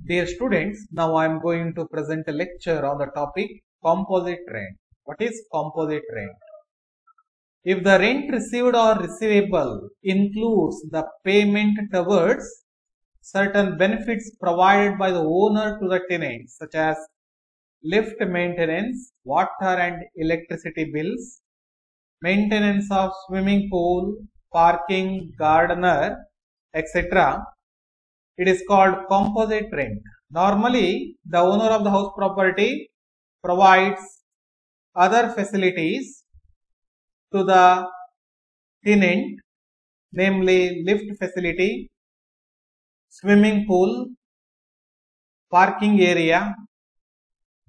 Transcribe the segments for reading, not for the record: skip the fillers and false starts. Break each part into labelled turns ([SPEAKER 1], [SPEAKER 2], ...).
[SPEAKER 1] Dear students, now I am going to present a lecture on the topic composite rent. What is composite rent? If the rent received or receivable includes the payment towards certain benefits provided by the owner to the tenant, such as lift maintenance, water and electricity bills, maintenance of swimming pool, parking, gardener, etc., it is called composite rent. Normally, the owner of the house property provides other facilities to the tenant, namely lift facility, swimming pool, parking area,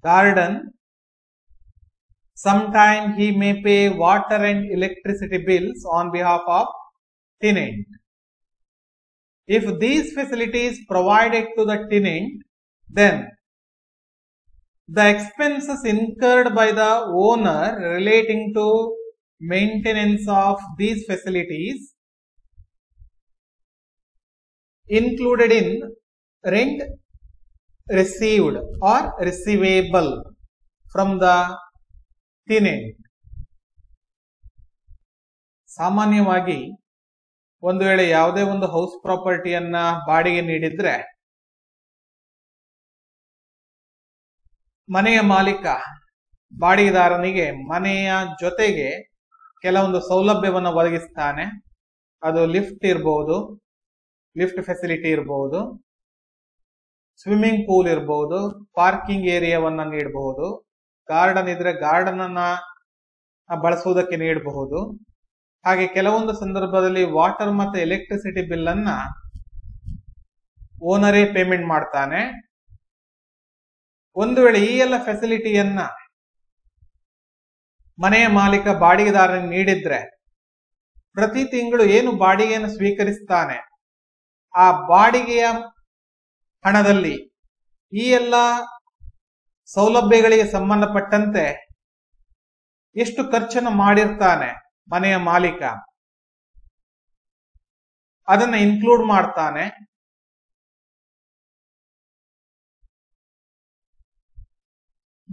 [SPEAKER 1] garden. Sometimes he may pay water and electricity bills on behalf of tenant. If these facilities provided to the tenant, then the expenses incurred by the owner relating to maintenance of these facilities included in rent received or receivable from the tenant. ಸಾಮಾನ್ಯವಾಗಿ ಒಂದು ವೇಳೆ ಯಾವುದೇ ಒಂದು house ಪ್ರಾಪರ್ಟಿಯನ್ನ ಬಾಡಿಗೆ ನೀಡಿದ್ರೆ ಮನೆಯ ಮಾಲೀಕ ಬಾಡಿಗೆದಾರನಿಗೆ ಮನೆಯ ಜೊತೆಗೆ ಕೆಲವೊಂದು ಸೌಲಭ್ಯವನ್ನು ಒದಗಿಸ್ತಾನೆ. ಅದು ಲಿಫ್ಟ್ ಇರಬಹುದು, ಲಿಫ್ಟ್ ಫೆಸಿಲಿಟಿ ಇರಬಹುದು, ಸ್ವಿಮ್ಮಿಂಗ್ ಪೂಲ್ ಇರಬಹುದು, ಪಾರ್ಕಿಂಗ್ ಏರಿಯಾವನ್ನ ನೀಡಬಹುದು, ಗಾರ್ಡನ್ ಇದ್ರೆ ಗಾರ್ಡನ್ ಅನ್ನ ಬಳಸುವುದಕ್ಕೆ ನೀಡಬಹುದು. ಹಾಗೆ ಕೆಲವೊಂದು ಸಂದರ್ಭದಲ್ಲಿ ವಾಟರ್ ಮತ್ತು ಎಲೆಕ್ಟ್ರಿಸಿಟಿ ಬಿಲ್ ಅನ್ನ ಓನರೇ ಪೇಮೆಂಟ್ ಮಾಡ್ತಾನೆ. ಒಂದು ವೇಳೆ ಈ ಎಲ್ಲ ಫೆಸಿಲಿಟಿಯನ್ನ ಮನೆಯ ಮಾಲೀಕ ಬಾಡಿಗೆದಾರನಿಗೆ ನೀಡಿದ್ರೆ ಪ್ರತಿ ತಿಂಗಳು ಏನು ಬಾಡಿಗೆಯನ್ನು ಸ್ವೀಕರಿಸ್ತಾನೆ ಆ ಬಾಡಿಗೆಯ ಹಣದಲ್ಲಿ ಈ ಎಲ್ಲ ಸೌಲಭ್ಯಗಳಿಗೆ ಸಂಬಂಧಪಟ್ಟಂತೆ ಎಷ್ಟು ಖರ್ಚನ್ನು ಮಾಡಿರ್ತಾನೆ ಮನೆಯ ಮಾಲೀಕ ಅದನ್ನ ಇನ್ಕ್ಲೂಡ್ ಮಾಡ್ತಾನೆ.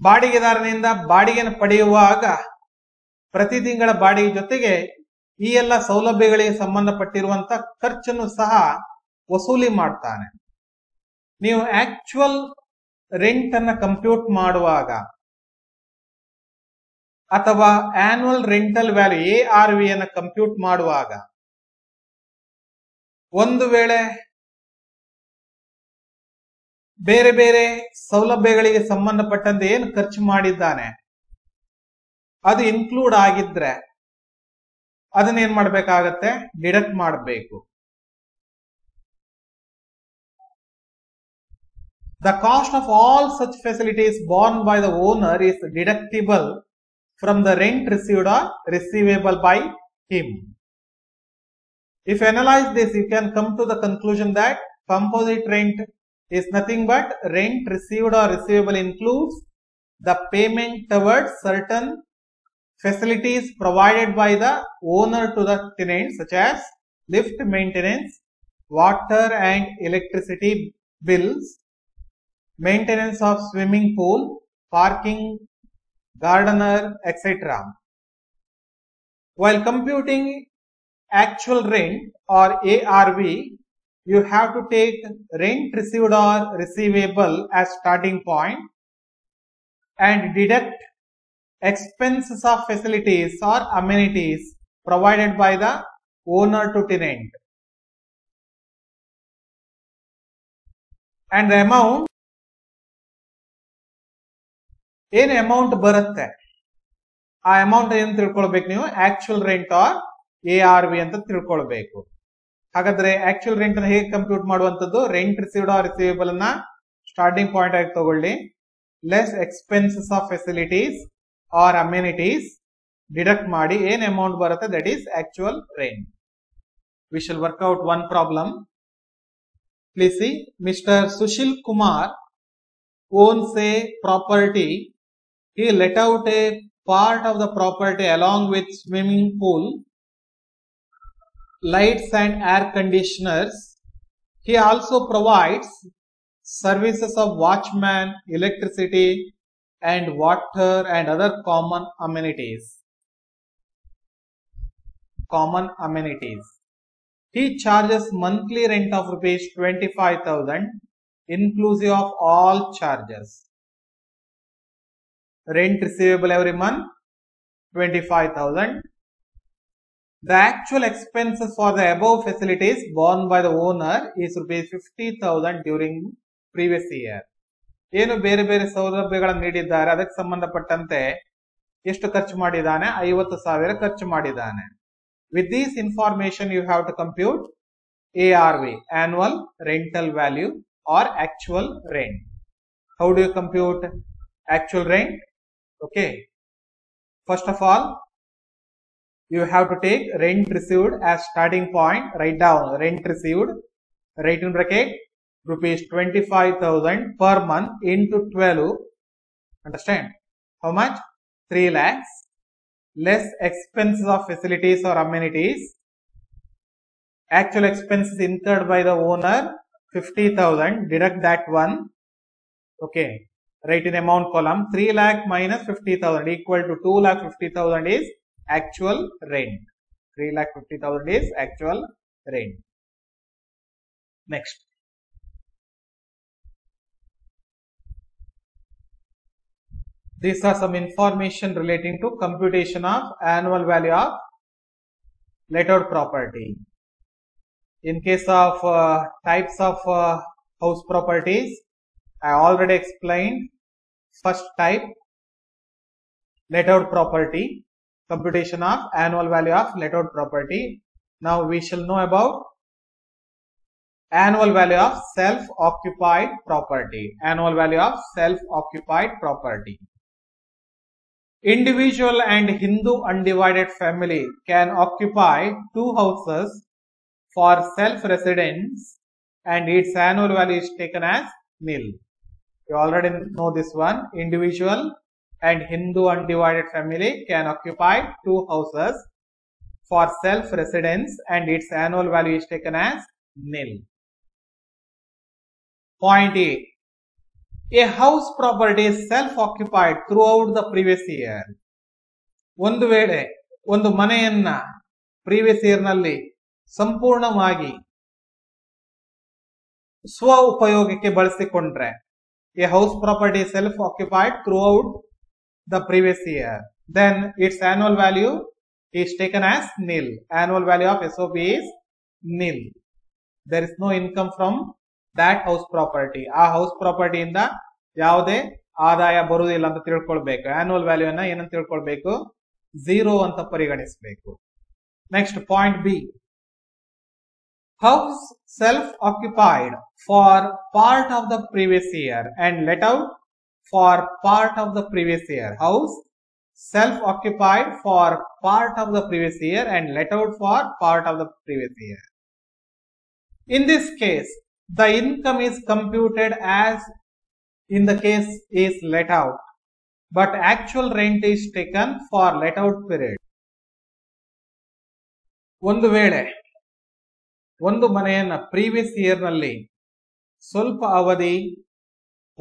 [SPEAKER 1] ಬಾಡಿಗೆದಾರನಿಂದ ಬಾಡಿಗೆಯನ್ನು ಪಡೆಯುವಾಗ ಪ್ರತಿ ತಿಂಗಳ ಬಾಡಿಗೆ ಜೊತೆಗೆ ಈ ಎಲ್ಲ ಸೌಲಭ್ಯಗಳಿಗೆ ಸಂಬಂಧಪಟ್ಟಿರುವಂತ ಖರ್ಚನ್ನು ಸಹ ವಸೂಲಿ ಮಾಡ್ತಾನೆ. ನೀವು ಆಕ್ಚುಯಲ್ ರೆಂಟ್ ಅನ್ನ ಕಂಪ್ಯೂಟ್ ಮಾಡುವಾಗ ಅಥವಾ ಆನ್ಯುವಲ್ ರೆಂಟಲ್ ವ್ಯಾಲ್ಯೂ ARV ಅನ್ನು ಕಂಪ್ಯೂಟ್ ಮಾಡುವಾಗ ಒಂದು ವೇಳೆ ಬೇರೆ ಬೇರೆ ಸೌಲಭ್ಯಗಳಿಗೆ ಸಂಬಂಧಪಟ್ಟಂತೆ ಏನು ಖರ್ಚು ಮಾಡಿದ್ದಾನೆ ಅದು ಇನ್ಕ್ಲೂಡ್ ಆಗಿದ್ರೆ ಅದನ್ನ ಏನ್ ಮಾಡ್ಬೇಕಾಗತ್ತೆ, ಡಿಡಕ್ಟ್ ಮಾಡಬೇಕು. The cost of all such facilities borne by the owner is deductible from the rent received or receivable by him. If you analyze this, you can come to the conclusion that composite rent is nothing but rent received or receivable includes the payment towards certain facilities provided by the owner to the tenant, such as lift maintenance, water and electricity bills, maintenance of swimming pool, parking, gardener, etc. While computing actual rent or ARV, you have to take rent received or receivable as starting point and deduct expenses of facilities or amenities provided by the owner to tenant. And the amount, ಏನು amount ಬರುತ್ತೆ ಆ amount ಏನು ತಿಳ್ಕೊಳ್ಬೇಕು ನೀವು, actual rent R ARV ಅಂತ ತಿಳ್ಕೊಳ್ಬೇಕು. ಹಾಗಾದ್ರೆ actual rent ಅನ್ನು ಹೇಗೆ ಕಂಪ್ಯೂಟ್ ಮಾಡುವಂತದ್ದು, ರೆಂಟ್ ರಿಸೀವ್ಡ್ ಆರ್ ರಿಸೀವೇಬಲ್ ಅನ್ನ ಸ್ಟಾರ್ಟಿಂಗ್ ಪಾಯಿಂಟ್ ಆಗಿ ತಗೊಳ್ಳಿ, less expenses of facilities R amenities deduct ಮಾಡಿ ಏನ್ ಅಮೌಂಟ್ ಬರುತ್ತೆ that is actual rent. V shall work out one problem. Please C, mister Sushil Kumar owns a property. He let out a part of the property along with swimming pool, lights and air conditioners. He also provides services of watchman, electricity and water and other common amenities. He charges monthly rent of rupees 25,000 inclusive of all charges. Rent receivable every month 25,000. The actual expenses for the above facilities borne by the owner is rupees 50,000 during previous year. ಏನು ಬೇರೆ ಬೇರೆ ಸೌಲಭ್ಯಗಳನ್ನು ನೀಡಿದ್ದಾರೆ ಅದಕ್ಕೆ ಸಂಬಂಧಪಟ್ಟಂತೆ ಎಷ್ಟು ಖರ್ಚು ಮಾಡಿದ್ದಾನೆ? 50,000 ಖರ್ಚು ಮಾಡಿದ್ದಾನೆ. With this information you have to compute ARV, annual rental value or actual rent. How do you compute actual rent? Okay, first of all you have to take rent received as starting point. Write down rent received, write in bracket rupees 25,000 per month into 12. Understand? How much? 3 lakhs less expenses of facilities or amenities. Actual expenses incurred by the owner 50,000, deduct that one. Okay, write in amount column 3 lakh minus 50,000 equal to 2,50,000 is actual rent. 3,50,000 is actual rent. Next, these are some information relating to computation of annual value of let out property. In case of types of house properties, I already explained first type, let out property, computation of annual value of let out property. Now we shall know about annual value of self-occupied property. Annual value of self-occupied property. Individual and Hindu undivided family can occupy 2 houses for self-residence and its annual value is taken as nil. You already know this one. Individual and Hindu undivided family can occupy 2 houses for self-residence and its annual value is taken as nil. Point A. A house property is self-occupied throughout the previous year. ಒಂದು ವೇಳೆ ಒಂದು ಮನೆಯನ್ನ previous year ನಲ್ಲಿ ಸಂಪೂರ್ಣವಾಗಿ ಸ್ವ ಉಪಯೋಗಕ್ಕೆ ಬಳಸಿಕೊಂಡ್ರೆ a house property is self-occupied throughout the previous year, then its annual value is taken as nil. Annual value of SOP is nil. There is no income from that house property. ಆ house property ಇಂದ ಯಾವುದೇ ಆದಾಯ ಬರುವುದಿಲ್ಲ ಅಂತ ತಿಳ್ಕೊಳ್ಬೇಕು. Annual value ಅನ್ನ ಏನಂತ ತಿಳ್ಕೊಳ್ಬೇಕು? 0 ಅಂತ ಪರಿಗಣಿಸಬೇಕು. Next point B. House self-occupied for part of the previous year and let out for part of the previous year. House self-occupied for part of the previous year and let out for part of the previous year. In this case, the income is computed as in the case is let out, but actual rent is taken for let out period. ಒಂದು ವೇಳೆ ಒಂದು ಮನೆಯನ್ನ previous year ನಲ್ಲಿ ಸ್ವಲ್ಪ ಅವಧಿ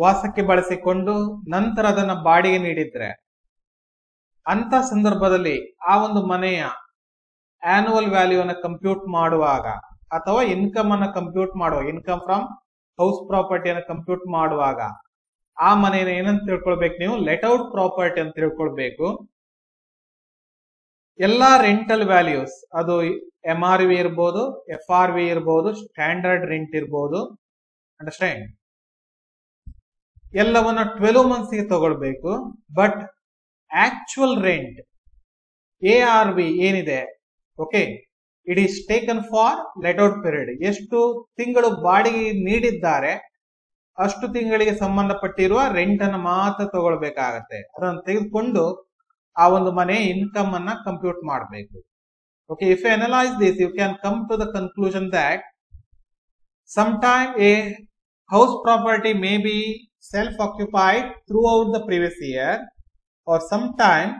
[SPEAKER 1] ವಾಸಕ್ಕೆ ಬಳಸಿಕೊಂಡು ನಂತರ ಅದನ್ನ ಬಾಡಿಗೆ ನೀಡಿದ್ರೆ ಅಂತ ಸಂದರ್ಭದಲ್ಲಿ ಆ ಒಂದು ಮನೆಯ ಆನ್ಯುವಲ್ ವ್ಯಾಲ್ಯೂ ಅನ್ನು ಕಂಪ್ಯೂಟ್ ಮಾಡುವಾಗ ಅಥವಾ ಇನ್ಕಮ್ ಅನ್ನು ಕಂಪ್ಯೂಟ್ ಮಾಡುವಾಗ, ಇನ್ಕಮ್ ಫ್ರಮ್ ಹೌಸ್ ಪ್ರಾಪರ್ಟಿಯನ್ನು ಕಂಪ್ಯೂಟ್ ಮಾಡುವಾಗ ಆ ಮನೆಯನ್ನು ಏನಂತ ತಿಳ್ಕೊಳ್ಬೇಕು ನೀವು? ಲೆಟ್ ಔಟ್ ಪ್ರಾಪರ್ಟಿ ಅಂತ ತಿಳ್ಕೊಳ್ಬೇಕು. ಎಲ್ಲಾ ರೆಂಟಲ್ ವ್ಯಾಲ್ಯೂಸ್, ಅದು MRV ಇರ್ಬೋದು, FRV ಇರ್ಬೋದು, ಸ್ಟ್ಯಾಂಡರ್ಡ್ ರೆಂಟ್ ಇರ್ಬೋದು, ಅಂಡರ್ಸ್ಟ್ಯಾಂಡ್, ಎಲ್ಲವನ್ನ 12 months ಗೆ ತಗೊಳ್ಬೇಕು. ಬಟ್ ಆಕ್ಚುಯಲ್ ರೆಂಟ್ ARV ಏನಿದೆ, okay, it is taken for let out period. ಎಷ್ಟು ತಿಂಗಳು ಬಾಡಿಗೆ ನೀಡಿದ್ದಾರೆ ಅಷ್ಟು ತಿಂಗಳಿಗೆ ಸಂಬಂಧಪಟ್ಟಿರುವ ರೆಂಟ್ ಅನ್ನು ಮಾತ್ರ ತಗೊಳ್ಬೇಕಾಗತ್ತೆ. ಅದನ್ನು ತೆಗೆದುಕೊಂಡು ಆ ಒಂದು ಮನೆ ಇನ್ಕಮ್ ಅನ್ನ ಕಂಪ್ಯೂಟ್ ಮಾಡಬೇಕು. Okay, if you analyze this, you can come to the conclusion that sometime a house property may be self-occupied throughout the previous year, or sometime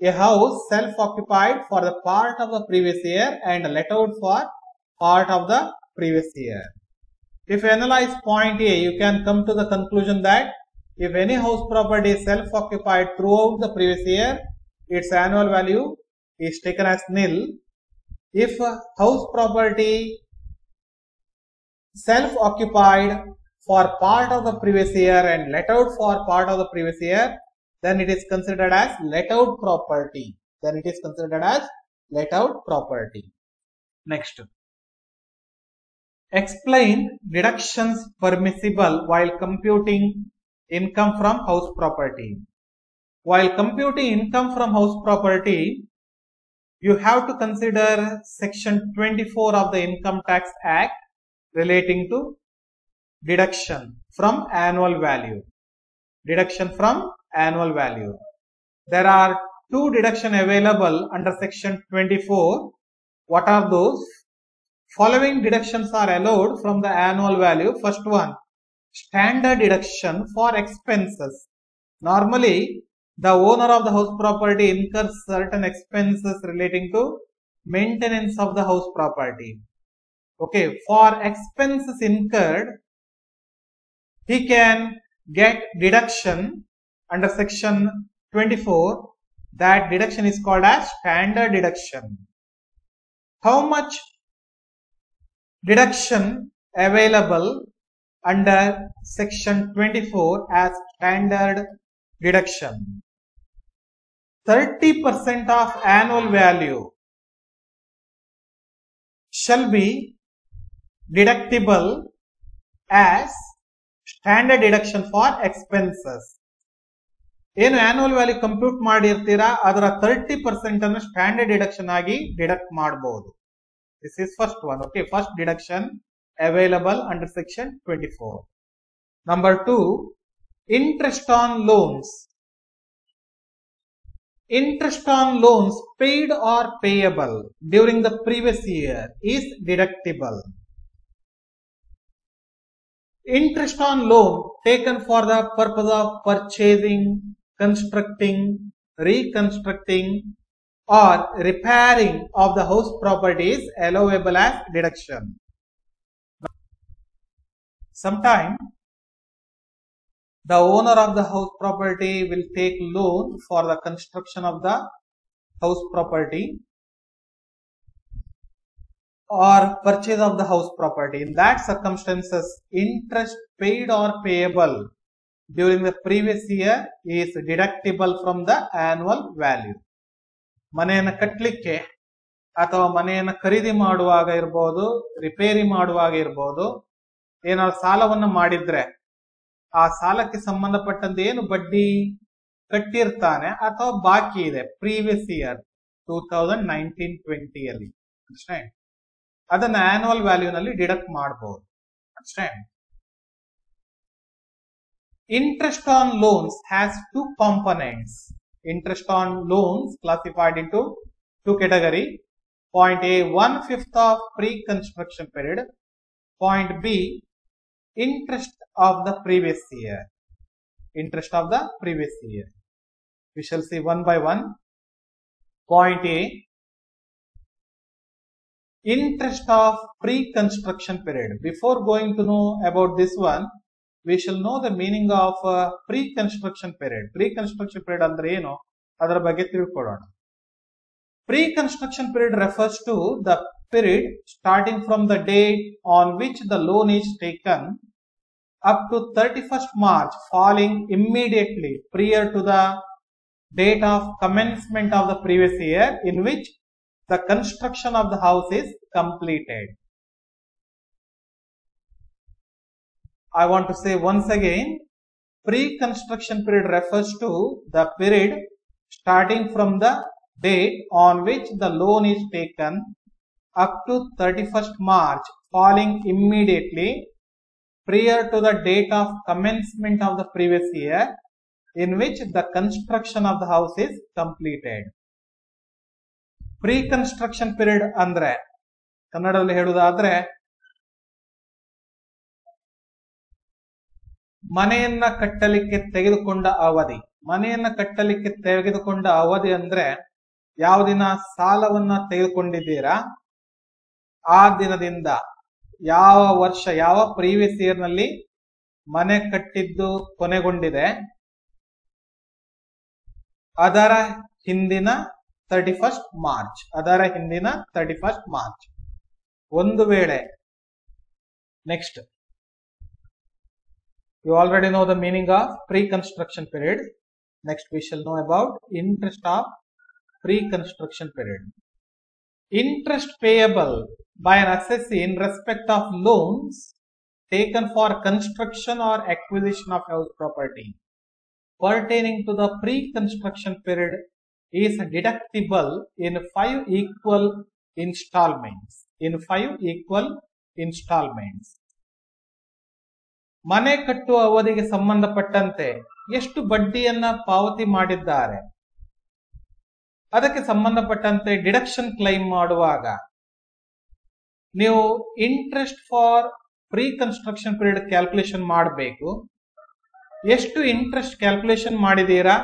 [SPEAKER 1] a house self-occupied for the part of the previous year and let out for part of the previous year. If you analyze point A, you can come to the conclusion that if any house property is self-occupied throughout the previous year, its annual value is taken as nil. If a house property self-occupied for part of the previous year and let out for part of the previous year, then it is considered as let out property. Next. Explain deductions permissible while computing income from house property. While computing income from house property, you have to consider section 24 of the Income Tax Act relating to deduction from annual value. There are two deductions available under section 24. What are those? Following deductions are allowed from the annual value. First one, standard deduction for expenses. Normally, the owner of the house property incurs certain expenses relating to maintenance of the house property. Okay, for expenses incurred, he can get deduction under section 24. That deduction is called as standard deduction. How much deduction available under section 24 as standard deduction? 30% of annual value shall be deductible as standard deduction for expenses. ಏನು annual value compute ಮಾಡಿರ್ತೀರಾ ಅದರ 30% ಅನ್ನು standard deduction ಆಗಿ deduct ಮಾಡಬಹುದು. This is first one. Okay, first deduction available under section 24. Number 2, interest on loans. Interest on loans paid or payable during the previous year is deductible. Interest on loan taken for the purpose of purchasing, constructing, reconstructing or repairing of the house property is allowable as deduction. Sometimes the owner of the house property will take loan for the construction of the house property or purchase of the house property. In that circumstances, interest paid or payable during the previous year is deductible from the annual value. ಮನೆಯನ್ನು ಕಟ್ಟಲಿಕ್ಕೆ ಅಥವಾ ಮನೆಯನ್ನು ಖರೀದಿ ಮಾಡುವಾಗ ಇರಬಹುದು, repair ಮಾಡುವಾಗ ಇರಬಹುದು, ಏನಾದ್ರು ಸಾಲವನ್ನು ಮಾಡಿದ್ರೆ ಆ ಸಾಲಕ್ಕೆ ಸಂಬಂಧಪಟ್ಟಂತೆ ಏನು ಬಡ್ಡಿ ಕಟ್ಟಿರ್ತಾನೆ ಅಥವಾ ಬಾಕಿ ಇದೆ ಪ್ರೀವಿಯಸ್ ಇಯರ್ 2019-20 ಅಲ್ಲಿ ಅಂಡರ್ಸ್ಟ್ಯಾಂಡ್, ಅದನ್ನ ಆನ್ಯುವಲ್ ವ್ಯಾಲ್ಯೂ ನಲ್ಲಿ ಡಿಡಕ್ಟ್ ಮಾಡಬಹುದು. Understand. Interest on loans has two components. Interest on loans classified into two categories. Point A, 1/5 of pre-construction period. Point B, interest of the previous year. Interest of the previous year. We shall see one by one. Point A, interest of pre-construction period. Before going to know about this one, we shall know the meaning of pre-construction period. Pre-construction period andre eno adar bagge tilkolona. Pre-construction period refers to the period starting from the date on which the loan is taken up to 31st March falling immediately prior to the date of commencement of the previous year in which the construction of the house is completed. I want to say once again, pre-construction period refers to the period starting from the date on which the loan is taken up to 31st March falling immediately prior to the date of commencement of the previous year in which the construction of the house is completed. Pre-construction period andre ಕನ್ನಡದಲ್ಲಿ ಹೇಳುವುದಾದ್ರೆ ಮನೆಯನ್ನ ಕಟ್ಟಲಿಕ್ಕೆ ತೆಗೆದುಕೊಂಡ ಅವಧಿ. ಮನೆಯನ್ನ ಕಟ್ಟಲಿಕ್ಕೆ ತೆಗೆದುಕೊಂಡ ಅವಧಿ ಅಂದ್ರೆ ಯಾವ ದಿನ ಸಾಲವನ್ನ ತೆಗೆದುಕೊಂಡಿದ್ದೀರಾ ಆ ದಿನದಿಂದ ಯಾವ ವರ್ಷ, ಯಾವ ಪ್ರೀವಿಯಸ್ ಇಯರ್ ನಲ್ಲಿ ಮನೆ ಕಟ್ಟಿದ್ದು ಕೊನೆಗೊಂಡಿದೆ ಅದರ ಹಿಂದಿನ 31st ಮಾರ್ಚ್, ಅದರ ಹಿಂದಿನ 31st ಮಾರ್ಚ್. ಒಂದು ವೇಳೆ next, you already know the meaning of pre-construction period. Next we shall know about interest of pre-construction period. Interest payable by an assessee in respect of loans taken for construction or acquisition of house property pertaining to the pre-construction period is deductible in 5 equal installments. In 5 equal installments. ಮನೆ ಕಟ್ಟುವ ಅವಧಿಗೆ ಸಂಬಂಧಪಟ್ಟಂತೆ ಎಷ್ಟು ಬಡ್ಡಿಯನ್ನ ಪಾವತಿ ಮಾಡಿದ್ದಾರೆ ಅದಕ್ಕೆ ಸಂಬಂಧಪಟ್ಟಂತೆ ಡಿಡಕ್ಷನ್ ಕ್ಲೈಮ್ ಮಾಡುವಾಗ ನೀವು interest for pre construction period calculation ಮಾಡಬೇಕು. ಎಷ್ಟು ಇಂಟ್ರೆಸ್ಟ್ ಕ್ಯಾಲ್ಕುಲೇಷನ್ ಮಾಡಿದೀರಾ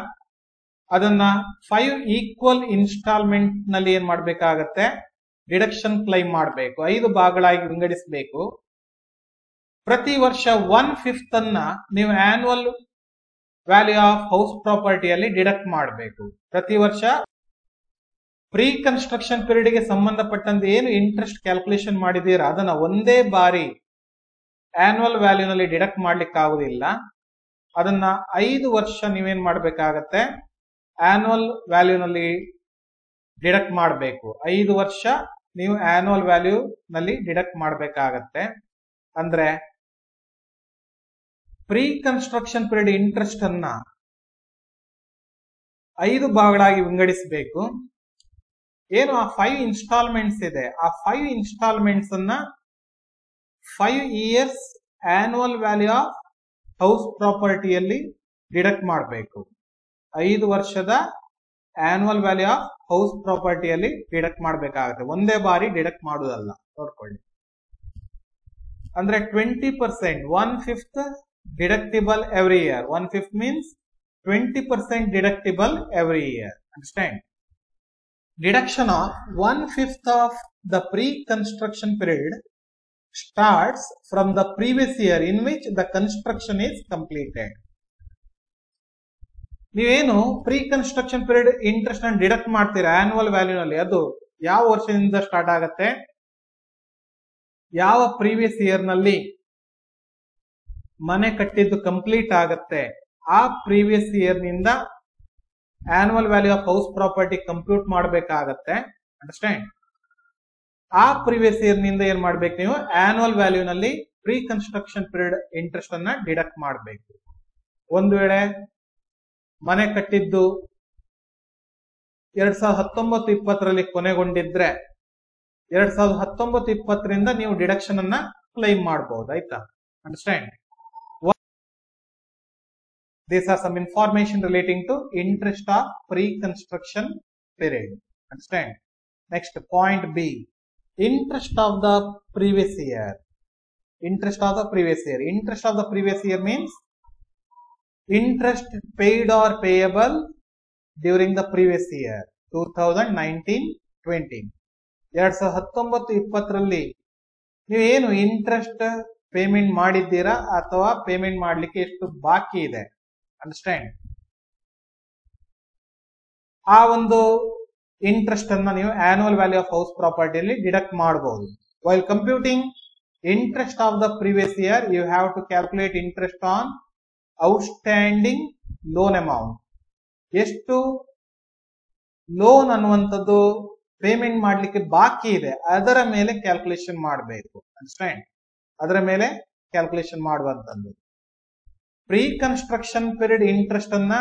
[SPEAKER 1] ಅದನ್ನ 5 ಈಕ್ವಲ್ ಇನ್ಸ್ಟಾಲ್ಮೆಂಟ್ ನಲ್ಲಿ ಏನ್ ಮಾಡ್ಬೇಕಾಗತ್ತೆ, ಡಿಡಕ್ಷನ್ ಕ್ಲೈಮ್ ಮಾಡಬೇಕು. 5 ಭಾಗಗಳಾಗಿ ವಿಂಗಡಿಸಬೇಕು. ಪ್ರತಿ ವರ್ಷ 1/5 ಅನ್ನ ನೀವು ಆನ್ಯುವಲ್ ವ್ಯಾಲ್ಯೂ ಆಫ್ ಹೌಸ್ ಪ್ರಾಪರ್ಟಿಯಲ್ಲಿ ಡಿಡಕ್ಟ್ ಮಾಡಬೇಕು. ಪ್ರತಿ ವರ್ಷ ಪ್ರೀ ಕನ್ಸ್ಟ್ರಕ್ಷನ್ ಪೀರಿಯಡ್ ಗೆ ಸಂಬಂಧಪಟ್ಟಂತೆ ಏನು ಇಂಟ್ರೆಸ್ಟ್ ಕ್ಯಾಲ್ಕುಲೇಷನ್ ಮಾಡಿದೀರಾ ಅದನ್ನ ಒಂದೇ ಬಾರಿ ಆನ್ಯುವಲ್ ವ್ಯಾಲ್ಯೂ ನಲ್ಲಿ ಡಿಡಕ್ಟ್ ಮಾಡ್ಲಿಕ್ಕೆ ಆಗುದಿಲ್ಲ. ಅದನ್ನ 5 ವರ್ಷ ನೀವೇನ್ ಮಾಡ್ಬೇಕಾಗತ್ತೆ, ಆನ್ಯುವಲ್ ವ್ಯಾಲ್ಯೂ ನಲ್ಲಿ ಡಿಡಕ್ಟ್ ಮಾಡಬೇಕು. 5 ವರ್ಷ ನೀವು ಆನ್ಯುವಲ್ ವ್ಯಾಲ್ಯೂ ನಲ್ಲಿ ಡಿಡಕ್ಟ್ ಮಾಡಬೇಕಾಗತ್ತೆ. ಅಂದ್ರೆ ಪ್ರೀ ಕನ್ಸ್ಟ್ರಕ್ಷನ್ ಪೀರಿಯಡ್ ಇಂಟ್ರೆಸ್ಟ್ ಅನ್ನ 5 ಭಾಗಗಳಾಗಿ ವಿಂಗಡಿಸಬೇಕು. ಏನು ಆ 5 ಇನ್ಸ್ಟಾಲ್ಮೆಂಟ್ಸ್ ಇದೆ, ಆ 5 ಇನ್ಸ್ಟಾಲ್ಮೆಂಟ್ಸ್ ಅನ್ನ 5 years annual value of house ಪ್ರಾಪರ್ಟಿಯಲ್ಲಿ ಡಿಡಕ್ಟ್ ಮಾಡಬೇಕು. 5 ವರ್ಷದ ಆನ್ಯುವಲ್ ವ್ಯಾಲ್ಯೂ ಆಫ್ ಹೌಸ್ ಪ್ರಾಪರ್ಟಿಯಲ್ಲಿ ಡಿಡಕ್ಟ್ ಮಾಡಬೇಕಾಗುತ್ತೆ. ಒಂದೇ ಬಾರಿ ಡಿಡಕ್ಟ್ ಮಾಡುವುದಲ್ಲ, ನೋಡ್ಕೊಳ್ಳಿ. ಅಂದ್ರೆ 20%, 1/5 deductible every year. 1/5 means 20% deductible every year. Understand? Deduction of 1/5 of the pre-construction period starts from the previous year in which the construction is completed. ನೀವೇನು pre construction period interest ಅನ್ನು deduct ಮಾಡ್ತೀರಾ annual value ನಲ್ಲಿ, ಅದು ಯಾವ ವರ್ಷದಿಂದ start ಆಗತ್ತೆ, ಯಾವ previous year ನಲ್ಲಿ ಮನೆ ಕಟ್ಟಿದ್ದು ಕಂಪ್ಲೀಟ್ ಆಗತ್ತೆ ಆ ಪ್ರೀವಿಯಸ್ ಇಯರ್ ನಿಂದ annual value of house property compute ಮಾಡಬೇಕಾಗತ್ತೆ. ಅಂಡರ್ಸ್ಟ್ಯಾಂಡ್? ಆ ಪ್ರೀವಿಯಸ್ ಇಯರ್ ನಿಂದ ಏನ್ ಮಾಡ್ಬೇಕು, ನೀವು ಆನ್ಯುವಲ್ ವ್ಯಾಲ್ಯೂ ನಲ್ಲಿ ಪ್ರೀ ಕನ್ಸ್ಟ್ರಕ್ಷನ್ ಪೀರಿಯಡ್ ಇಂಟ್ರೆಸ್ಟ್ ಅನ್ನ ಡಿಡಕ್ಟ್ ಮಾಡಬೇಕು. ಒಂದು ವೇಳೆ ಮನೆ ಕಟ್ಟಿದ್ದು 2019-20 ಕೊನೆಗೊಂಡಿದ್ರೆ 2019-20 ನೀವು ಡಿಡಕ್ಷನ್ ಅನ್ನ ಕ್ಲೈಮ್ ಮಾಡಬಹುದು. ಆಯ್ತಾ? Understand? These are some information relating to interest of pre-construction period. Understand? Next, point B. Interest of the previous year. Interest of the previous year. Interest of the previous year means interest paid or payable during the previous year. 2019-20. 2019-20 ನೀವು ಏನು interest payment ಮಾಡಿದ್ದೀರಾ ಅಥವಾ payment ಮಾಡ್ಲಿಕ್ಕೆ ಎಷ್ಟು ಬಾಕಿ ಇದೆ. Understand? ಆ ಒಂದು ಇಂಟ್ರೆಸ್ಟ್ ಅನ್ನ ನೀವು ಆನ್ಯುವಲ್ ವ್ಯಾಲ್ಯೂ ಆಫ್ ಹೌಸ್ ಪ್ರಾಪರ್ಟಿಯಲ್ಲಿ ಡಿಡಕ್ಟ್ ಮಾಡಬಹುದು. While computing interest of the previous year you have to calculate interest on outstanding loan amount. ಎಷ್ಟು ಲೋನ್ ಅನ್ನುವಂಥದ್ದು ಪೇಮೆಂಟ್ ಮಾಡ್ಲಿಕ್ಕೆ ಬಾಕಿ ಇದೆ ಅದರ ಮೇಲೆ ಕ್ಯಾಲ್ಕುಲೇಷನ್ ಮಾಡಬೇಕು. ಅಂಡರ್ಸ್ಟ್ಯಾಂಡ್? ಅದರ ಮೇಲೆ ಕ್ಯಾಲ್ಕುಲೇಷನ್ ಮಾಡುವಂತದ್ದು. ಪ್ರೀ ಕನ್ಸ್ಟ್ರಕ್ಷನ್ ಪೀರಿಯಡ್ ಇಂಟ್ರೆಸ್ಟ್ ಅನ್ನ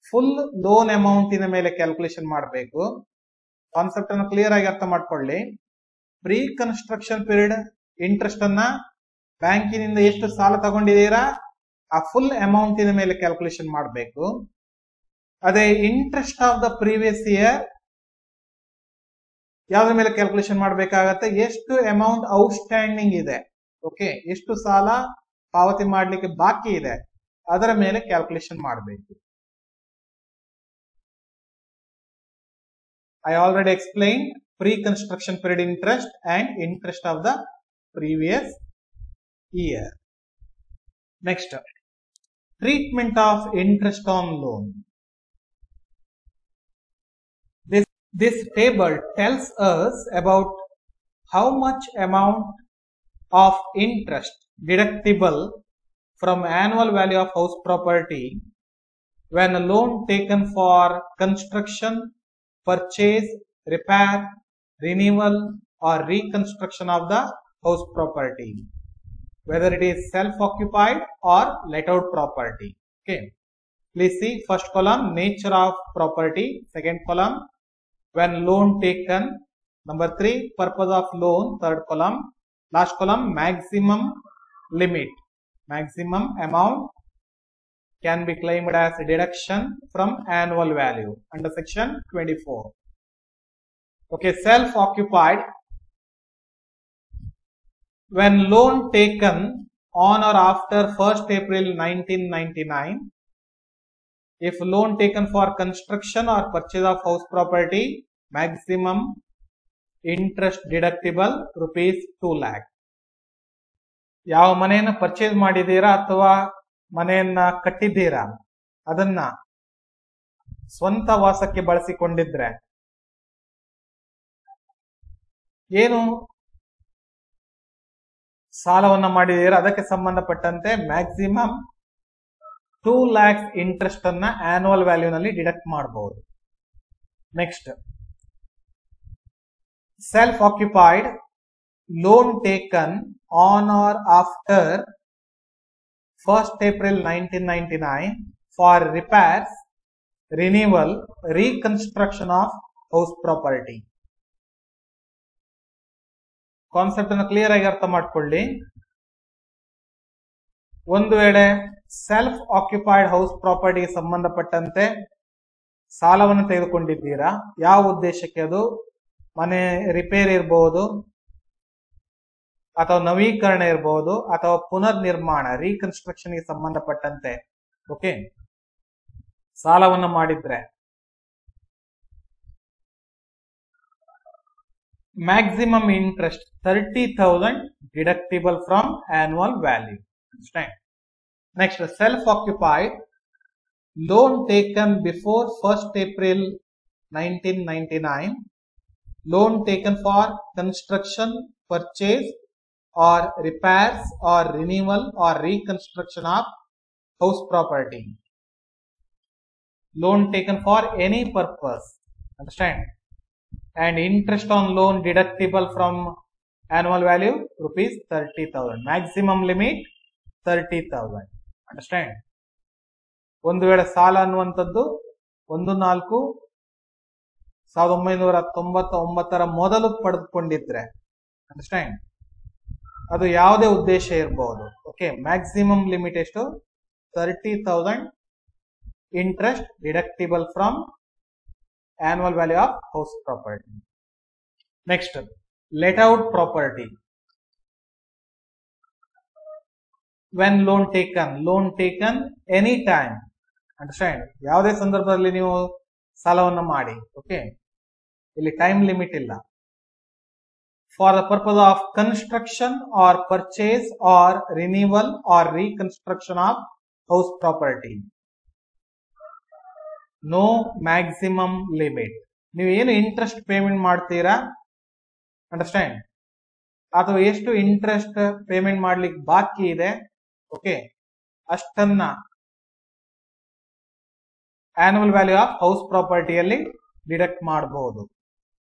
[SPEAKER 1] ಫುಲ್ ಲೋನ್ ಅಮೌಂಟಿನ ಮೇಲೆ ಕ್ಯಾಲ್ಕುಲೇಷನ್ ಮಾಡಬೇಕು. ಕಾನ್ಸೆಪ್ಟ್ ಅನ್ನು ಕ್ಲಿಯರ್ ಆಗಿ ಅರ್ಥ ಮಾಡ್ಕೊಳ್ಳಿ. ಪ್ರೀ ಕನ್ಸ್ಟ್ರಕ್ಷನ್ ಪೀರಿಯಡ್ ಇಂಟ್ರೆಸ್ಟ್ ಅನ್ನ ಬ್ಯಾಂಕಿನಿಂದ ಎಷ್ಟು ಸಾಲ ತಗೊಂಡಿದ್ದೀರಾ ಆ ಫುಲ್ ಅಮೌಂಟಿನ ಮೇಲೆ ಕ್ಯಾಲ್ಕುಲೇಷನ್ ಮಾಡಬೇಕು. ಅದೇ interest of the previous year ಯಾವ್ದ್ರ ಮೇಲೆ ಕ್ಯಾಲ್ಕುಲೇಷನ್ ಮಾಡಬೇಕಾಗತ್ತೆ, ಎಷ್ಟು ಅಮೌಂಟ್ ಔಟ್ಸ್ಟ್ಯಾಂಡಿಂಗ್ ಇದೆ, ಓಕೆ, ಎಷ್ಟು ಸಾಲ ಪಾವತಿ ಮಾಡಲಿಕ್ಕೆ ಬಾಕಿ ಇದೆ ಅದರ ಮೇಲೆ ಕ್ಯಾಲ್ಕುಲೇಷನ್ ಮಾಡಬೇಕು. I already explained pre-construction period interest and interest of the previous year. Next, treatment of interest on loan. This table tells us about how much amount of interest deductible from annual value of house property when a loan taken for construction, purchase, repair, renewal or reconstruction of the house property, whether it is self-occupied or let-out property. Okay, please see first column nature of property, second column when loan taken, number 3 purpose of loan, third column, last column maximum limit, maximum amount can be claimed as a deduction from annual value under section 24. Okay, self-occupied, when loan taken on or after 1st April 1999, if loan taken for construction or purchase of house property, maximum interest deductible rupees 2 lakh. ಯಾವ ಮನೆಯನ್ನು purchase ಮಾಡಿದ್ದೀರಾ ಅಥವಾ ಮನೆಯನ್ನ ಕಟ್ಟಿದ್ದೀರಾ ಅದನ್ನ ಸ್ವಂತ ವಾಸಕ್ಕೆ ಬಳಸಿಕೊಂಡಿದ್ರೆ ಏನು ಸಾಲವನ್ನ ಮಾಡಿದ್ದೀರಾ ಅದಕ್ಕೆ ಸಂಬಂಧಪಟ್ಟಂತೆ ಮ್ಯಾಕ್ಸಿಮಮ್ 2 lakhs ಇಂಟ್ರೆಸ್ಟ್ ಅನ್ನ ಆನ್ಯುವಲ್ ವ್ಯಾಲ್ಯೂ ನಲ್ಲಿ ಡಿಡಕ್ಟ್ ಮಾಡಬಹುದು. Next, self occupied, loan taken on or after 1st April 1999 for repairs, renewal, reconstruction of house property. Concept ಅನ್ನು ಕ್ಲಿಯರ್ ಆಗಿ ಅರ್ಥ ಮಾಡ್ಕೊಳ್ಳಿ. ಒಂದು ವೇಳೆ ಸೆಲ್ಫ್ ಆಕ್ಯುಪೈಡ್ ಹೌಸ್ ಪ್ರಾಪರ್ಟಿಗೆ ಸಂಬಂಧಪಟ್ಟಂತೆ ಸಾಲವನ್ನು ತೆಗೆದುಕೊಂಡಿದ್ದೀರಾ, ಯಾವ ಉದ್ದೇಶಕ್ಕೆ? ಅದು ಮನೆ ರಿಪೇರಿ ಇರಬಹುದು ಅಥವಾ ನವೀಕರಣ ಇರಬಹುದು ಅಥವಾ ಪುನರ್ ನಿರ್ಮಾಣ ರೀಕನ್ಸ್ಟ್ರಕ್ಷನ್ ಗೆ ಸಂಬಂಧಪಟ್ಟಂತೆ ಓಕೆ ಸಾಲವನ್ನು ಮಾಡಿದ್ರೆ maximum interest 30,000 deductible from annual value. Understand? Next, self-occupied, loan taken before 1st April 1999, loan taken for construction, purchase or repairs or renewal or reconstruction of house property. Loan taken for any purpose. Understand? And interest on loan deductible from annual value rupees 30,000. Maximum limit 30,000. Understand? ಒಂದು ವೇಳೆ ಸಾಲ ಅನ್ನುವಂಥದ್ದು 1/4/1999 ಮೊದಲು ಪಡೆದುಕೊಂಡಿದ್ರೆ understand ಅದು ಯಾವುದೇ ಉದ್ದೇಶ ಇರಬಹುದು. Okay, maximum limit ಎಷ್ಟು? 30,000 interest deductible from annual value of house property. Next, let out property. When loan taken any time. Understand? ಯಾವುದೇ ಸಂದರ್ಭದಲ್ಲಿ ನೀವು ಸಾಲವನ್ನು ಮಾಡಿ. ಓಕೆ, ಇಲ್ಲಿ ಟೈಮ್ ಲಿಮಿಟ್ ಇಲ್ಲ. For the purpose of construction or purchase or renewal or reconstruction of house property. No maximum limit. ನೀವು ಏನು interest payment ಮಾಡ್ತೀರಾ ಅಂಡರ್ಸ್ಟ್ಯಾಂಡ್ ಅಥವಾ ಎಷ್ಟು ಇಂಟ್ರೆಸ್ಟ್ ಪೇಮೆಂಟ್ ಮಾಡ್ಲಿಕ್ಕೆ ಬಾಕಿ ಇದೆ ಓಕೆ ಅಷ್ಟನ್ನ ಆನ್ಯುವಲ್ ವ್ಯಾಲ್ಯೂ ಆಫ್ ಹೌಸ್ ಪ್ರಾಪರ್ಟಿಯಲ್ಲಿ ಡಿಡಕ್ಟ್ ಮಾಡಬಹುದು.